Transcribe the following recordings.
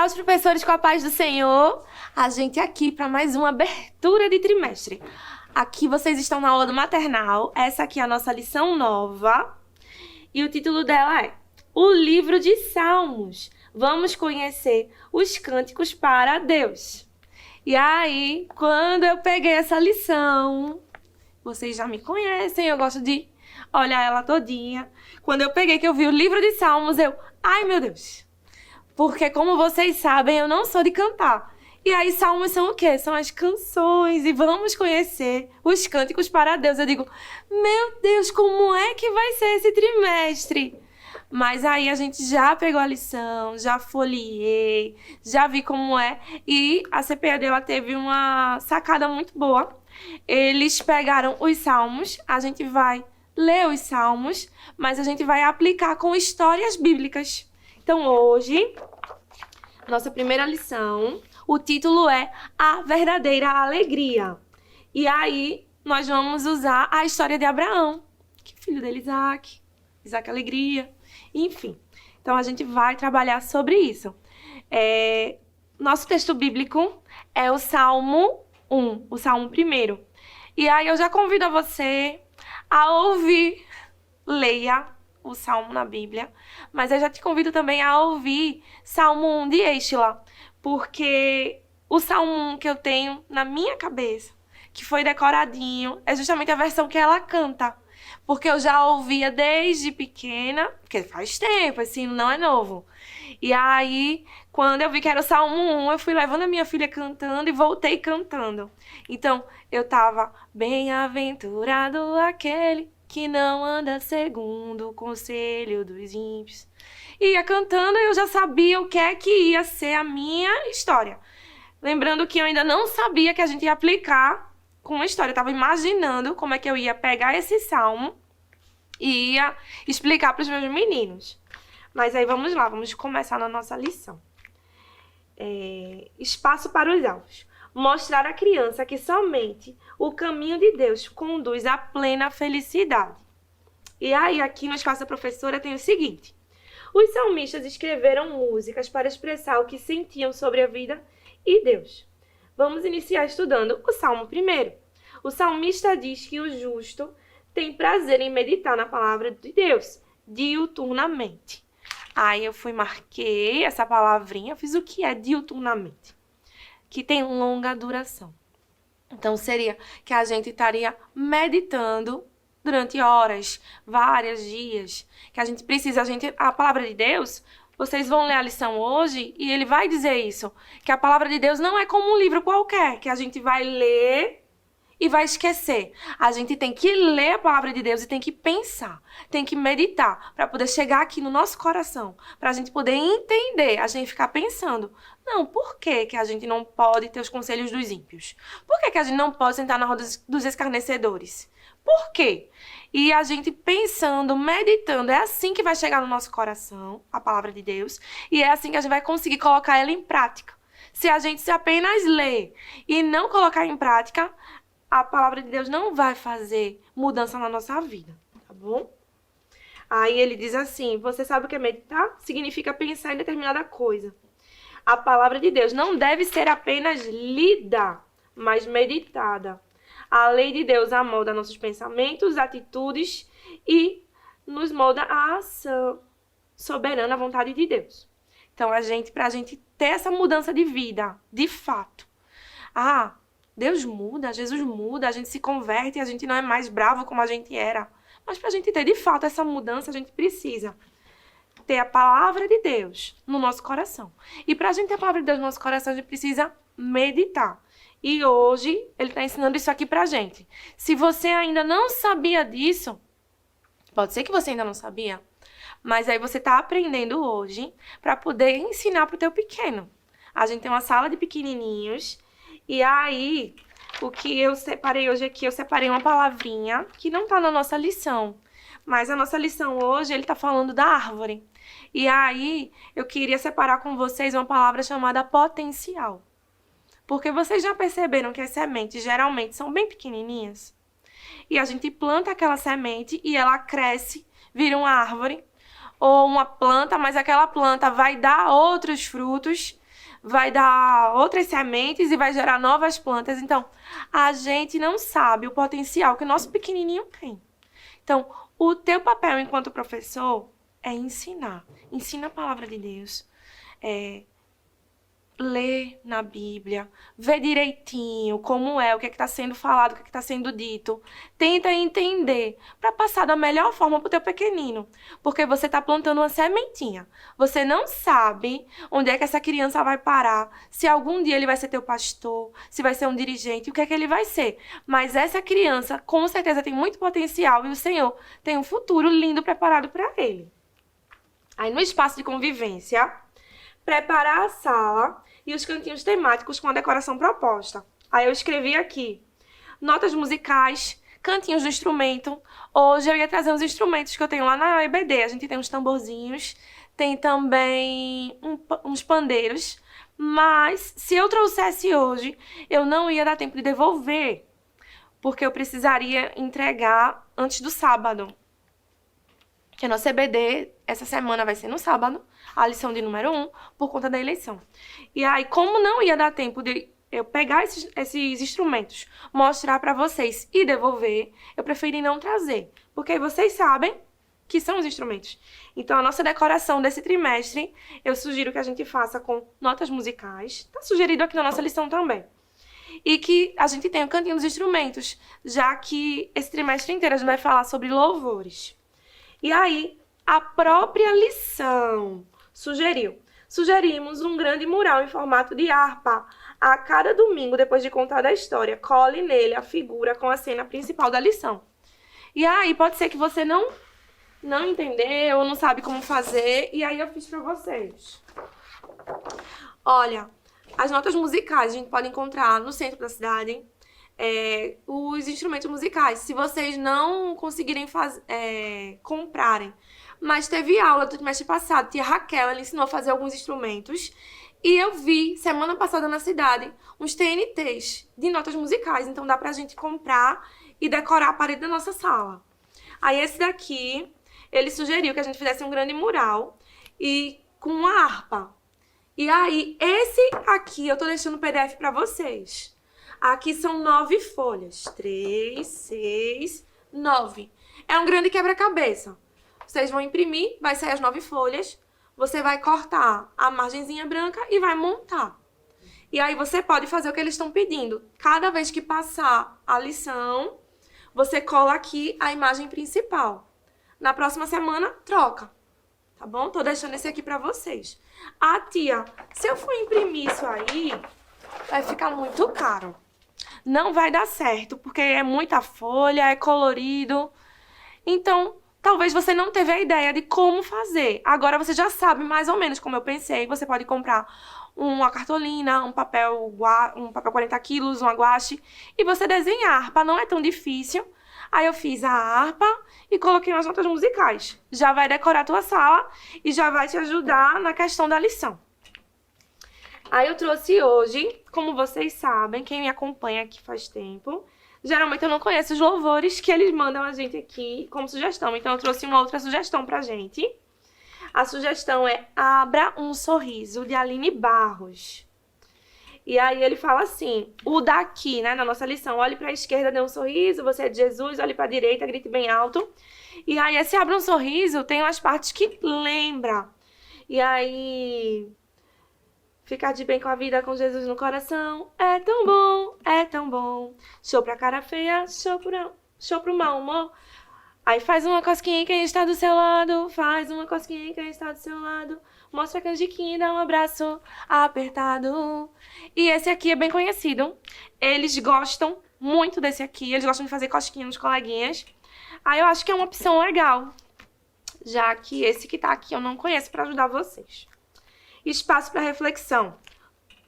Salve, professores, com a paz do Senhor. A gente aqui para mais uma abertura de trimestre. Aqui vocês estão na aula do maternal. Essa aqui é a nossa lição nova. E o título dela é O Livro de Salmos. Vamos conhecer os cânticos para Deus. E aí, quando eu peguei essa lição, vocês já me conhecem, eu gosto de olhar ela todinha. Quando eu peguei que eu vi o livro de Salmos, ai meu Deus. Porque como vocês sabem, eu não sou de cantar. E aí, salmos são o quê? São as canções. E vamos conhecer os cânticos para Deus. Eu digo, meu Deus, como é que vai ser esse trimestre? Mas aí a gente já pegou a lição, já folheei, já vi como é. E a CPAD, ela teve uma sacada muito boa. Eles pegaram os salmos, a gente vai ler os salmos, mas a gente vai aplicar com histórias bíblicas. Então, hoje, nossa primeira lição, o título é A Verdadeira Alegria. E aí, nós vamos usar a história de Abraão, que é o filho dele, Isaac Alegria, enfim. Então, a gente vai trabalhar sobre isso. Nosso texto bíblico é o Salmo 1, o Salmo 1. E aí, eu já convido a você a ouvir, leia o Salmo na Bíblia, mas eu já te convido também a ouvir Salmo 1 de Estila, porque o Salmo 1 que eu tenho na minha cabeça, que foi decoradinho, é justamente a versão que ela canta, porque eu já ouvia desde pequena, porque faz tempo, esse hino não é novo. E aí, quando eu vi que era o Salmo 1, eu fui levando a minha filha cantando e voltei cantando. Então, eu tava bem-aventurado aquele que não anda segundo o conselho dos ímpios. Ia cantando e eu já sabia o que é que ia ser a minha história. Lembrando que eu ainda não sabia que a gente ia aplicar com uma história. Eu estava imaginando como é que eu ia pegar esse salmo e ia explicar para os meus meninos. Mas aí vamos lá, vamos começar na nossa lição. Espaço para os alvos. Mostrar à criança que somente o caminho de Deus conduz à plena felicidade. E aí, aqui no espaço da professora tem o seguinte. Os salmistas escreveram músicas para expressar o que sentiam sobre a vida e Deus. Vamos iniciar estudando o Salmo 1. O salmista diz que o justo tem prazer em meditar na palavra de Deus, diuturnamente. Aí eu marquei essa palavrinha, fiz o que é diuturnamente, que tem longa duração. Então, seria que a gente estaria meditando durante horas, vários dias, que a gente precisa, a palavra de Deus, vocês vão ler a lição hoje e ele vai dizer isso, que a palavra de Deus não é como um livro qualquer, que a gente vai ler e vai esquecer. A gente tem que ler a palavra de Deus e tem que pensar, tem que meditar para poder chegar aqui no nosso coração, para a gente poder entender, a gente ficar pensando, não, por que que a gente não pode ter os conselhos dos ímpios? Por que que a gente não pode sentar na roda dos escarnecedores? Por quê? E a gente pensando, meditando, é assim que vai chegar no nosso coração a palavra de Deus e é assim que a gente vai conseguir colocar ela em prática. Se a gente apenas ler e não colocar em prática, a palavra de Deus não vai fazer mudança na nossa vida, tá bom? Aí ele diz assim, você sabe o que é meditar? Significa pensar em determinada coisa. A palavra de Deus não deve ser apenas lida, mas meditada. A lei de Deus amolda nossos pensamentos, atitudes e nos molda a ação soberana à vontade de Deus. Então, pra gente ter essa mudança de vida, de fato. Deus muda, Jesus muda, a gente se converte, a gente não é mais bravo como a gente era. Mas pra gente ter, de fato, essa mudança, a gente precisa ter a palavra de Deus no nosso coração. E pra gente ter a palavra de Deus no nosso coração, a gente precisa meditar. E hoje, ele está ensinando isso aqui pra gente. Se você ainda não sabia disso, pode ser que você ainda não sabia, mas aí você está aprendendo hoje para poder ensinar pro teu pequeno. A gente tem uma sala de pequenininhos e aí, o que eu separei hoje aqui, eu separei uma palavrinha que não está na nossa lição, mas a nossa lição hoje, ele está falando da árvore. E aí, eu queria separar com vocês uma palavra chamada potencial. Porque vocês já perceberam que as sementes geralmente são bem pequenininhas? E a gente planta aquela semente e ela cresce, vira uma árvore ou uma planta, mas aquela planta vai dar outros frutos vai dar outras sementes e vai gerar novas plantas. Então, a gente não sabe o potencial que o nosso pequenininho tem. Então, o teu papel enquanto professor é ensinar. Ensina a palavra de Deus. Lê na Bíblia, vê direitinho como é, o que está sendo falado, o que está sendo dito. Tenta entender para passar da melhor forma para o teu pequenino. Porque você está plantando uma sementinha. Você não sabe onde é que essa criança vai parar, se algum dia ele vai ser teu pastor, se vai ser um dirigente, o que é que ele vai ser. Mas essa criança, com certeza, tem muito potencial e o Senhor tem um futuro lindo preparado para ele. Aí, no espaço de convivência, preparar a sala e os cantinhos temáticos com a decoração proposta. Aí eu escrevi aqui, notas musicais, cantinhos do instrumento. Hoje eu ia trazer uns instrumentos que eu tenho lá na EBD. A gente tem uns tamborzinhos, tem também uns pandeiros. Mas se eu trouxesse hoje, eu não ia dar tempo de devolver, porque eu precisaria entregar antes do sábado. Que a nossa EBD, essa semana vai ser no sábado, a lição de número 1, por conta da eleição. E aí, como não ia dar tempo de eu pegar esses instrumentos, mostrar para vocês e devolver, eu preferi não trazer. Porque vocês sabem que são os instrumentos. Então, a nossa decoração desse trimestre, eu sugiro que a gente faça com notas musicais. Está sugerido aqui na nossa lição também. E que a gente tenha o cantinho dos instrumentos, já que esse trimestre inteiro a gente vai falar sobre louvores. E aí, a própria lição sugerimos um grande mural em formato de harpa. A cada domingo, depois de contar a história, cole nele a figura com a cena principal da lição. E aí, pode ser que você não entendeu, ou não sabe como fazer, e aí eu fiz pra vocês. Olha, as notas musicais a gente pode encontrar no centro da cidade. Os instrumentos musicais, se vocês não conseguirem comprarem. Mas teve aula do trimestre passado, tia Raquel, ela ensinou a fazer alguns instrumentos. E eu vi, semana passada na cidade, uns TNTs de notas musicais. Então dá pra gente comprar e decorar a parede da nossa sala. Aí esse daqui, ele sugeriu que a gente fizesse um grande mural e com uma harpa. E aí, esse aqui eu tô deixando o PDF pra vocês. Aqui são 9 folhas. 3, 6, 9. É um grande quebra-cabeça. Vocês vão imprimir, vai sair as 9 folhas. Você vai cortar a margenzinha branca e vai montar. E aí você pode fazer o que eles estão pedindo. Cada vez que passar a lição, você cola aqui a imagem principal. Na próxima semana, troca. Tá bom? Tô deixando esse aqui pra vocês. Ah, tia, se eu for imprimir isso aí, vai ficar muito caro. Não vai dar certo, porque é muita folha, é colorido. Então, talvez você não teve a ideia de como fazer. Agora você já sabe mais ou menos como eu pensei. Você pode comprar uma cartolina, um papel 40 quilos, uma guache, e você desenha a harpa. Não é tão difícil. Aí eu fiz a harpa e coloquei umas notas musicais. Já vai decorar a tua sala e já vai te ajudar na questão da lição. Aí eu trouxe hoje, como vocês sabem, quem me acompanha aqui faz tempo, geralmente eu não conheço os louvores que eles mandam a gente aqui como sugestão. Então eu trouxe uma outra sugestão pra gente. A sugestão é Abra um Sorriso, de Aline Barros. E aí ele fala assim, o daqui, né, na nossa lição, olhe pra esquerda, dê um sorriso, você é de Jesus, olhe pra direita, grite bem alto. E aí esse Abra um Sorriso tem umas partes que lembra. E aí... Ficar de bem com a vida, com Jesus no coração, é tão bom, é tão bom. Show pra cara feia, show pro mau humor. Aí faz uma cosquinha em quem está do seu lado, faz uma cosquinha em quem está do seu lado. Mostra a canjiquinha e dá um abraço apertado. E esse aqui é bem conhecido. Eles gostam muito desse aqui, eles gostam de fazer cosquinha nos coleguinhas. Aí eu acho que é uma opção legal, já que esse que tá aqui eu não conheço pra ajudar vocês. Espaço para reflexão.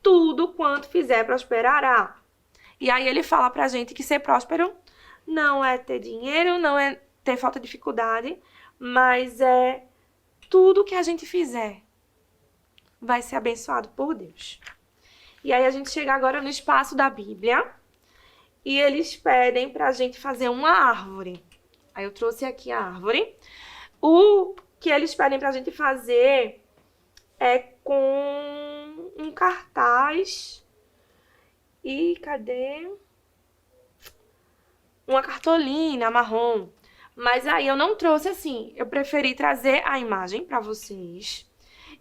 Tudo quanto fizer prosperará. E aí ele fala pra gente que ser próspero não é ter dinheiro, não é ter falta de dificuldade, mas é tudo que a gente fizer vai ser abençoado por Deus. E aí a gente chega agora no espaço da Bíblia e eles pedem pra gente fazer uma árvore. Aí eu trouxe aqui a árvore. O que eles pedem pra gente fazer é com cartaz. E cadê? Uma cartolina marrom. Mas aí eu não trouxe assim. Eu preferi trazer a imagem pra vocês.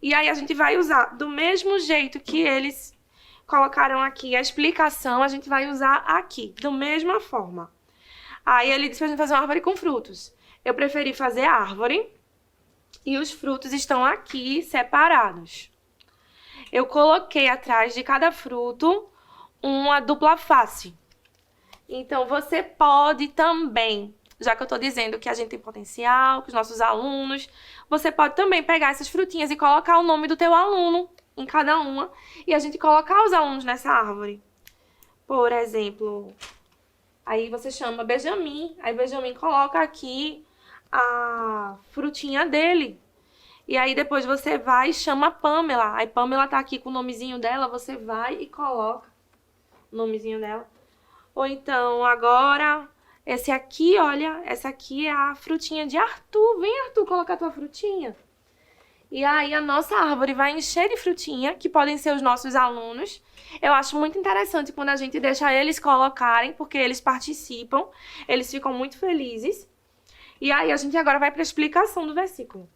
E aí a gente vai usar do mesmo jeito que eles colocaram aqui a explicação, a gente vai usar aqui, da mesma forma. Aí ele disse pra gente fazer uma árvore com frutos. Eu preferi fazer a árvore e os frutos estão aqui separados. Eu coloquei atrás de cada fruto uma dupla face. Então, você pode também, já que eu tô dizendo que a gente tem potencial, que os nossos alunos, você pode também pegar essas frutinhas e colocar o nome do teu aluno em cada uma e a gente colocar os alunos nessa árvore. Por exemplo, aí você chama Benjamin, aí Benjamin coloca aqui a frutinha dele. E aí depois você vai e chama Pamela. Aí Pamela tá aqui com o nomezinho dela, você vai e coloca o nomezinho dela. Ou então agora, esse aqui, olha, essa aqui é a frutinha de Arthur. Vem, Arthur, colocar a tua frutinha. E aí a nossa árvore vai encher de frutinha, que podem ser os nossos alunos. Eu acho muito interessante quando a gente deixa eles colocarem, porque eles participam, eles ficam muito felizes. E aí a gente agora vai para a explicação do versículo.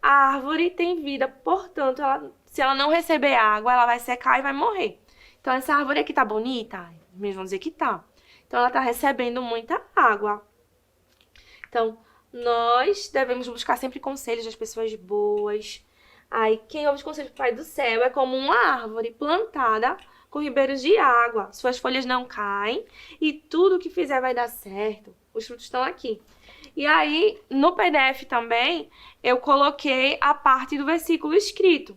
A árvore tem vida, portanto, se ela não receber água, ela vai secar e vai morrer. Então essa árvore aqui tá bonita? Eles vão dizer que tá. Então ela tá recebendo muita água. Então, nós devemos buscar sempre conselhos das pessoas boas. Aí, quem ouve os conselhos do Pai do Céu é como uma árvore plantada com ribeiros de água. Suas folhas não caem e tudo que fizer vai dar certo. Os frutos estão aqui. E aí, no PDF também, eu coloquei a parte do versículo escrito.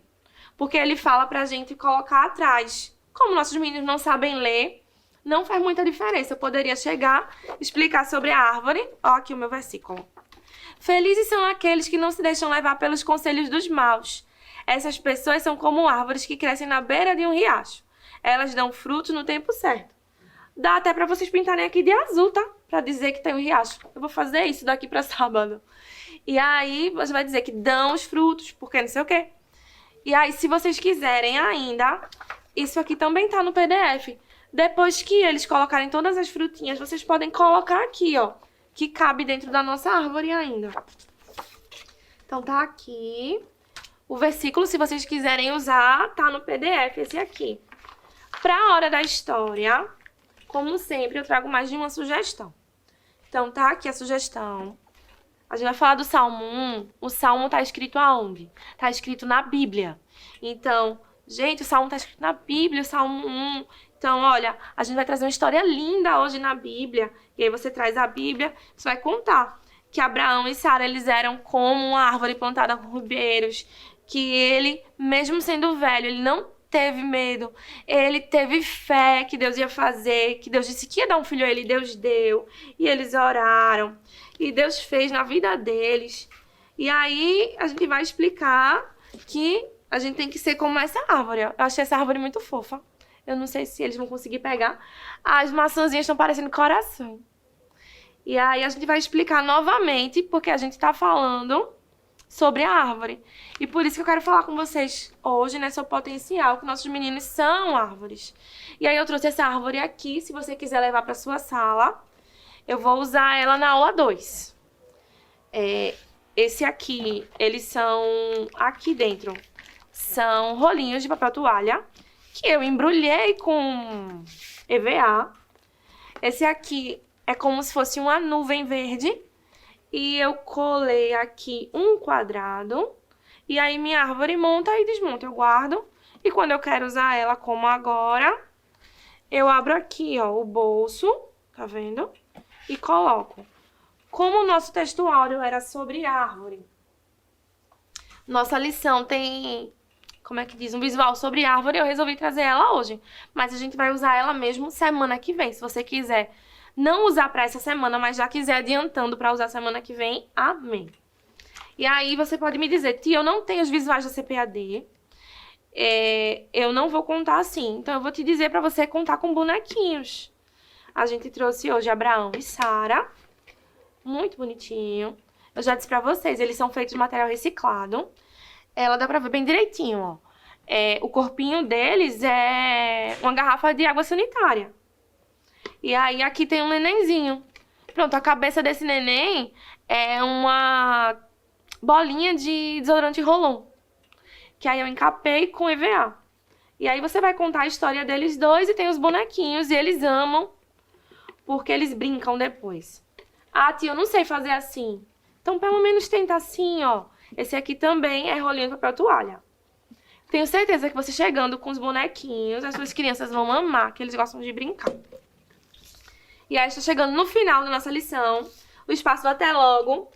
Porque ele fala pra gente colocar atrás. Como nossos meninos não sabem ler, não faz muita diferença. Eu poderia chegar, explicar sobre a árvore. Ó, aqui o meu versículo. Felizes são aqueles que não se deixam levar pelos conselhos dos maus. Essas pessoas são como árvores que crescem na beira de um riacho. Elas dão frutos no tempo certo. Dá até pra vocês pintarem aqui de azul, tá? Pra dizer que tem um riacho. Eu vou fazer isso daqui pra sábado. E aí, você vai dizer que dão os frutos, porque não sei o quê. E aí, se vocês quiserem ainda, isso aqui também tá no PDF. Depois que eles colocarem todas as frutinhas, vocês podem colocar aqui, ó. Que cabe dentro da nossa árvore ainda. Então, tá aqui. O versículo, se vocês quiserem usar, tá no PDF, esse aqui. Pra hora da história, como sempre, eu trago mais de uma sugestão. Então, tá aqui a sugestão. A gente vai falar do Salmo 1. O Salmo tá escrito aonde? Tá escrito na Bíblia. Então, gente, o Salmo tá escrito na Bíblia, o Salmo 1. Então, olha, a gente vai trazer uma história linda hoje na Bíblia. E aí você traz a Bíblia, você vai contar que Abraão e Sara, eles eram como uma árvore plantada com ribeiros. Que ele, mesmo sendo velho, ele não teve medo. Ele teve fé que Deus ia fazer, que Deus disse que ia dar um filho a ele, Deus deu. E eles oraram. E Deus fez na vida deles. E aí a gente vai explicar que a gente tem que ser como essa árvore. Eu achei essa árvore muito fofa. Eu não sei se eles vão conseguir pegar. As maçãzinhas estão parecendo coração. E aí a gente vai explicar novamente, porque a gente tá falando sobre a árvore. E por isso que eu quero falar com vocês hoje, né, sobre o potencial, que nossos meninos são árvores. E aí eu trouxe essa árvore aqui, se você quiser levar para sua sala. Eu vou usar ela na aula 2. Esse aqui, eles são, aqui dentro, são rolinhos de papel toalha, que eu embrulhei com EVA. Esse aqui é como se fosse uma nuvem verde. E eu colei aqui um quadrado. E aí minha árvore monta e desmonta. Eu guardo. E quando eu quero usar ela como agora, eu abro aqui, ó, o bolso. Tá vendo? E coloco. Como o nosso texto áudio era sobre árvore, nossa lição tem, como é que diz, um visual sobre árvore, eu resolvi trazer ela hoje. Mas a gente vai usar ela mesmo semana que vem. Se você quiser não usar para essa semana, mas já quiser adiantando para usar semana que vem, amém. E aí você pode me dizer, tia, eu não tenho os visuais da CPAD, eu não vou contar assim. Então eu vou te dizer para você contar com bonequinhos. A gente trouxe hoje Abraão e Sara. Muito bonitinho. Eu já disse pra vocês, eles são feitos de material reciclado. Ela dá pra ver bem direitinho, ó. o corpinho deles é uma garrafa de água sanitária. E aí aqui tem um nenenzinho. Pronto, a cabeça desse neném é uma bolinha de desodorante Rolon, que aí eu encapei com EVA. E aí você vai contar a história deles dois e tem os bonequinhos, e eles amam, porque eles brincam depois. Ah, tia, eu não sei fazer assim. Então pelo menos tenta assim, ó. Esse aqui também é rolinho de papel toalha. Tenho certeza que você chegando com os bonequinhos, as suas crianças vão amar, que eles gostam de brincar. E aí está chegando no final da nossa lição, o espaço do até logo.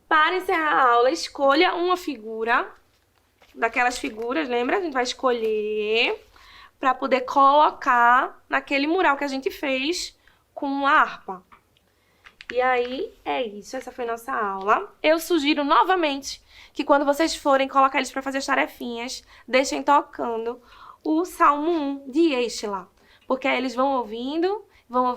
Para encerrar a aula, escolha uma figura, daquelas figuras, lembra? A gente vai escolher para poder colocar naquele mural que a gente fez com a harpa. E aí, é isso. Essa foi nossa aula. Eu sugiro novamente que quando vocês forem colocar eles para fazer as tarefinhas, deixem tocando o Salmo 1 de Êxtila. Porque aí eles vão ouvindo,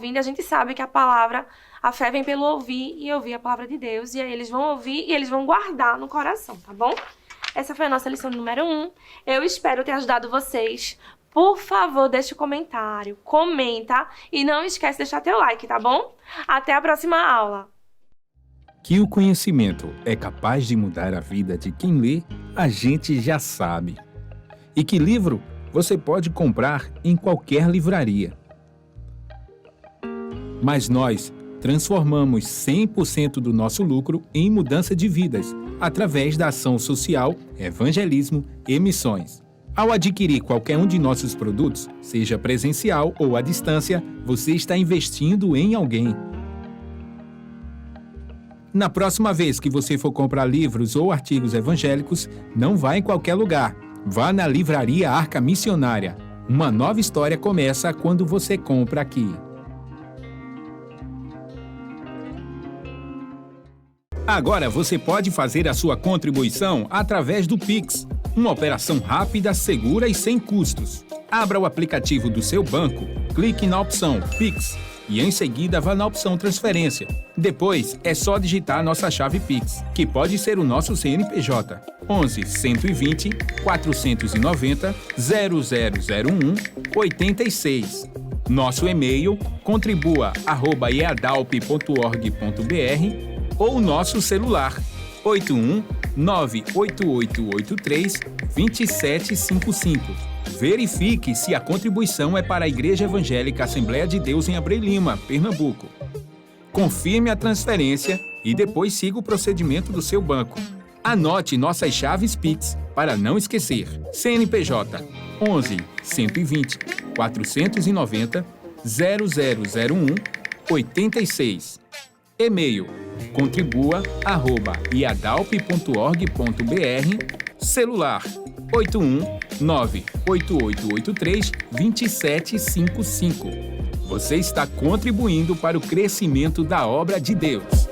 e a gente sabe que a fé vem pelo ouvir e ouvir a palavra de Deus. E aí eles vão ouvir e eles vão guardar no coração, tá bom? Essa foi a nossa lição número 1. Eu espero ter ajudado vocês. Por favor, deixe um comentário, comenta e não esquece de deixar teu like, tá bom? Até a próxima aula! Que o conhecimento é capaz de mudar a vida de quem lê, a gente já sabe. E que livro você pode comprar em qualquer livraria. Mas nós transformamos 100% do nosso lucro em mudança de vidas, através da ação social, evangelismo e missões. Ao adquirir qualquer um de nossos produtos, seja presencial ou à distância, você está investindo em alguém. Na próxima vez que você for comprar livros ou artigos evangélicos, não vá em qualquer lugar. Vá na Livraria Arca Missionária. Uma nova história começa quando você compra aqui. Agora você pode fazer a sua contribuição através do Pix. Uma operação rápida, segura e sem custos. Abra o aplicativo do seu banco, clique na opção Pix e em seguida vá na opção Transferência. Depois é só digitar nossa chave Pix, que pode ser o nosso CNPJ 11 120 490 0001 86. Nosso e-mail contribua@eadalp.org.br ou nosso celular 81 98883 2755. Verifique se a contribuição é para a Igreja Evangélica Assembleia de Deus em Abreu Lima, Pernambuco. Confirme a transferência e depois siga o procedimento do seu banco. Anote nossas chaves Pix para não esquecer. CNPJ 11 120 490 0001 86. E-mail contribua@iadalp.org.br. Celular 81 98883 2755. Você está contribuindo para o crescimento da obra de Deus.